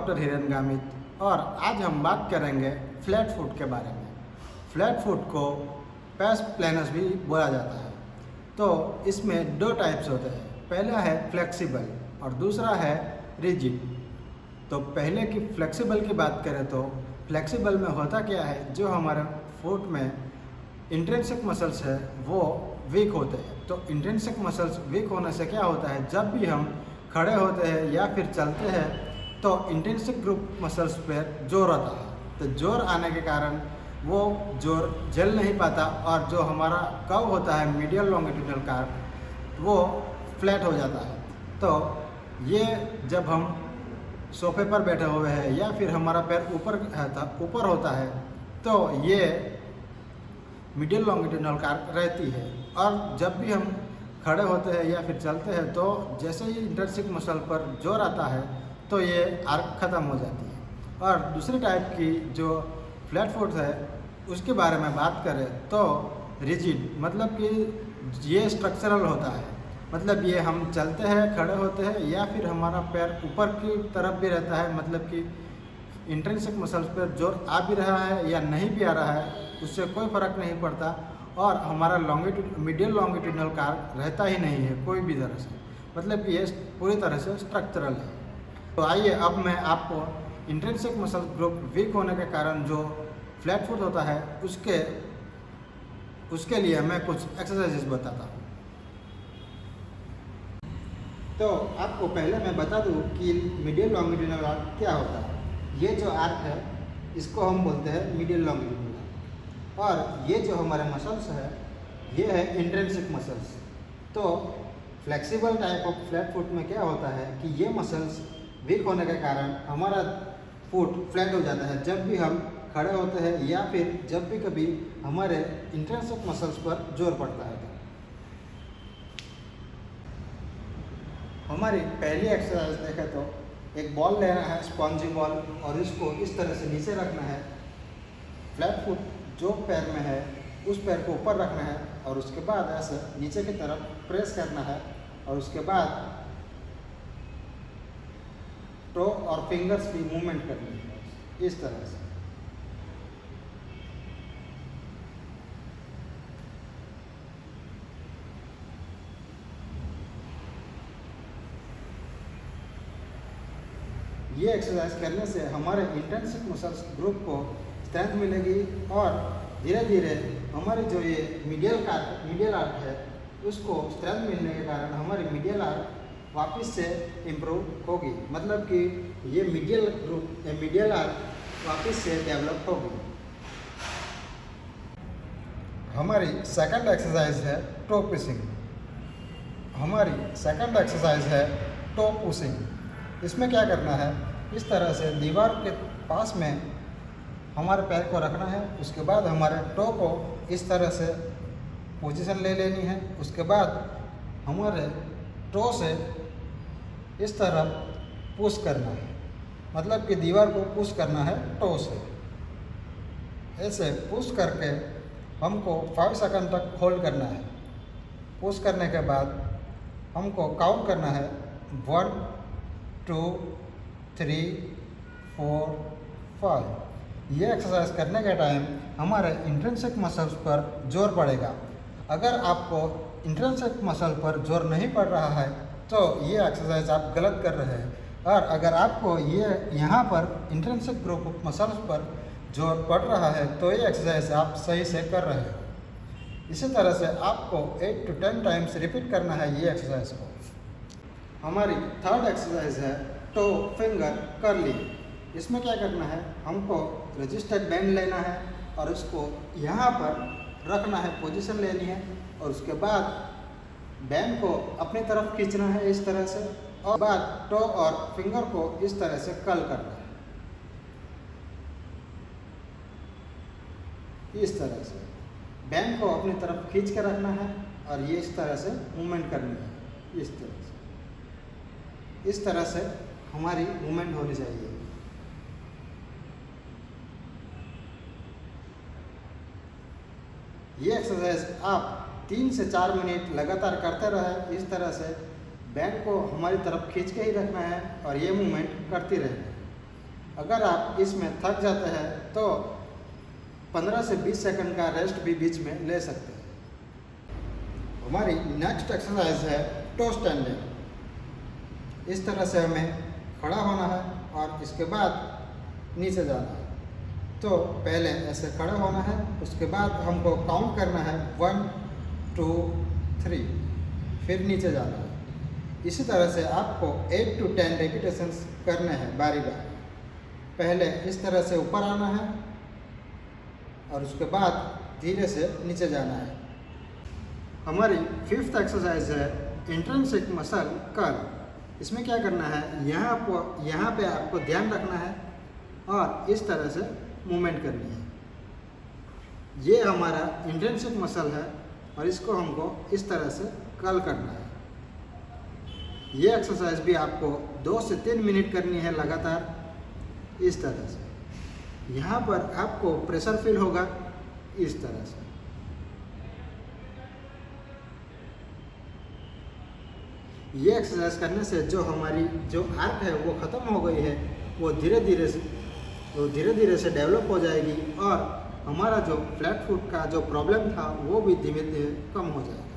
Doctor Hiren Gamit और आज हम बात करेंगे फ्लैट फुट के बारे में। फ्लैट फुट को पैस प्लेनस भी बोला जाता है। तो इसमें दो टाइप्स होते हैं, पहला है फ्लेक्सिबल और दूसरा है रिजिड। तो पहले की फ्लेक्सिबल की बात करें तो फ्लेक्सिबल में होता क्या है, जो हमारे फुट में इंट्रिंसिक मसल्स है वो वीक होते हैं। तो इंट्रिंसिक मसल्स वीक होने से क्या होता है, जब भी हम खड़े होते हैं या फिर चलते हैं तो इंट्रिंसिक ग्रुप मसल्स पर जोर आता है। तो जोर आने के कारण वो जोर झेल नहीं पाता और जो हमारा कर्व होता है मीडियल लॉन्गिट्यूडनल कर्व वो फ्लैट हो जाता है। तो ये जब हम सोफे पर बैठे हुए हैं या फिर हमारा पैर ऊपर होता है तो ये मीडियल लॉन्गिट्यूडनल कर्व रहती है। और जब भी हम खड़े होते हैं या फिर चलते हैं तो जैसे ही इंट्रिंसिक मसल पर जोर आता है तो ये आर्क ख़त्म हो जाती है। और दूसरी टाइप की जो फ्लैट फुट है उसके बारे में बात करें तो रिजिड, मतलब कि ये स्ट्रक्चरल होता है। मतलब ये हम चलते हैं, खड़े होते हैं या फिर हमारा पैर ऊपर की तरफ भी रहता है, मतलब कि इंट्रिंसिक मसल्स पर जोर आ भी रहा है या नहीं भी आ रहा है उससे कोई फ़र्क नहीं पड़ता और हमारा मीडियल लॉन्गिट्यूडनल कर्व रहता ही नहीं है कोई भी तरह से, मतलब कि ये पूरी तरह से स्ट्रक्चरल है। तो आइए अब मैं आपको इंट्रिंसिक मसल ग्रुप वीक होने के कारण जो फ्लैट फुट होता है उसके लिए मैं कुछ एक्सरसाइजेस बताता हूँ। तो आपको पहले मैं बता दूँ कि मीडियल लॉन्गिट्यूडनल आर्क क्या होता है। ये जो आर्क है इसको हम बोलते हैं मीडियल लॉन्गिट्यूडनल आर्क, और ये जो हमारे मसल्स है ये है इंट्रिंसिक मसल्स। तो flexible type of flat foot में क्या होता है कि ये मसल्स वीक होने के कारण हमारा फुट फ्लैट हो जाता है जब भी हम खड़े होते हैं या फिर जब भी कभी हमारे इंट्रिंसिक मसल्स पर जोर पड़ता है। हमारी पहली एक्सरसाइज देखें तो एक बॉल लेना है, स्पॉन्जी बॉल, और इसको इस तरह से नीचे रखना है। फ्लैट फुट जो पैर में है उस पैर को ऊपर रखना है और उसके बाद ऐसे नीचे की तरफ प्रेस करना है और उसके बाद टो और फिंगर्स की मूवमेंट करनी है इस तरह से। ये एक्सरसाइज करने से हमारे इंट्रिंसिक मसल्स ग्रुप को स्ट्रेंथ मिलेगी और धीरे धीरे हमारे जो ये मीडियल आर्क है उसको स्ट्रेंथ मिलने के कारण हमारी मीडियल आर्क वापस से इम्प्रूव होगी, मतलब कि ये मीडियल आर्क वापस से डेवलप होगी। हमारी सेकंड एक्सरसाइज है टो पुशिंग। हमारी सेकंड एक्सरसाइज है टो पुशिंग। इसमें क्या करना है, इस तरह से दीवार के पास में हमारे पैर को रखना है, उसके बाद हमारे टो को इस तरह से पोजीशन ले लेनी है, उसके बाद हमारे टो से इस तरह पुश करना है, मतलब कि दीवार को पुश करना है टो से। ऐसे पुश करके हमको 5 सेकंड तक होल्ड करना है। पुश करने के बाद हमको काउंट करना है 1 2 3 4 5। ये एक्सरसाइज करने के टाइम हमारे इंट्रिंसिक मसल्स पर जोर पड़ेगा। अगर आपको इंट्रिंसिक मसल पर जोर नहीं पड़ रहा है तो ये एक्सरसाइज आप गलत कर रहे हैं, और अगर आपको ये यहाँ पर इंट्रिंसिक ग्रुप मसल्स पर जोर पड़ रहा है तो ये एक्सरसाइज आप सही से कर रहे हो। इसी तरह से आपको 8 to 10 टाइम्स रिपीट करना है ये एक्सरसाइज को। हमारी थर्ड एक्सरसाइज है टो फिंगर कर्लिंग। इसमें क्या करना है, हमको रजिस्टर्ड बैंड लेना है और उसको यहाँ पर रखना है, पोजीशन लेनी है, और उसके बाद बैंड को अपनी तरफ खींचना है इस तरह से, और बाद टो और फिंगर को इस तरह से कर्ल करना है इस तरह से। बैंड को अपनी तरफ खींच के रखना है और ये इस तरह से मूवमेंट करनी है इस तरह से हमारी मूवमेंट होनी चाहिए। ये एक्सरसाइज आप 3 से 4 मिनट लगातार करते रहे। इस तरह से बैंड को हमारी तरफ खींच के ही रखना है और ये मूवमेंट करती रहना है। अगर आप इसमें थक जाते हैं तो 15 से 20 सेकंड का रेस्ट भी बीच में ले सकते हैं। हमारी नेक्स्ट एक्सरसाइज है टो स्टैंडिंग। इस तरह से हमें खड़ा होना है और इसके बाद नीचे जाना है। तो पहले ऐसे खड़ा होना है, उसके बाद हमको काउंट करना है 1 2 3, फिर नीचे जाना है। इसी तरह से आपको 8 to 10 रेपिटेशंस करने हैं बारी बारी। पहले इस तरह से ऊपर आना है और उसके बाद धीरे से नीचे जाना है। हमारी 5th एक्सरसाइज है इंट्रिंसिक मसल कर्ल। इसमें क्या करना है, यहाँ पे आपको ध्यान रखना है और इस तरह से मूवमेंट करनी है। ये हमारा इंट्रिंसिक मसल है और इसको हमको इस तरह से कर्ल करना है। ये एक्सरसाइज भी आपको 2 से 3 मिनट करनी है लगातार इस तरह से। यहाँ पर आपको प्रेशर फील होगा इस तरह से। ये एक्सरसाइज करने से जो हमारी जो आर्क है वो ख़त्म हो गई है, वो धीरे धीरे से डेवलप हो जाएगी और हमारा जो फ्लैट फुट का जो प्रॉब्लम था वो भी धीमे धीमे कम हो जाएगा।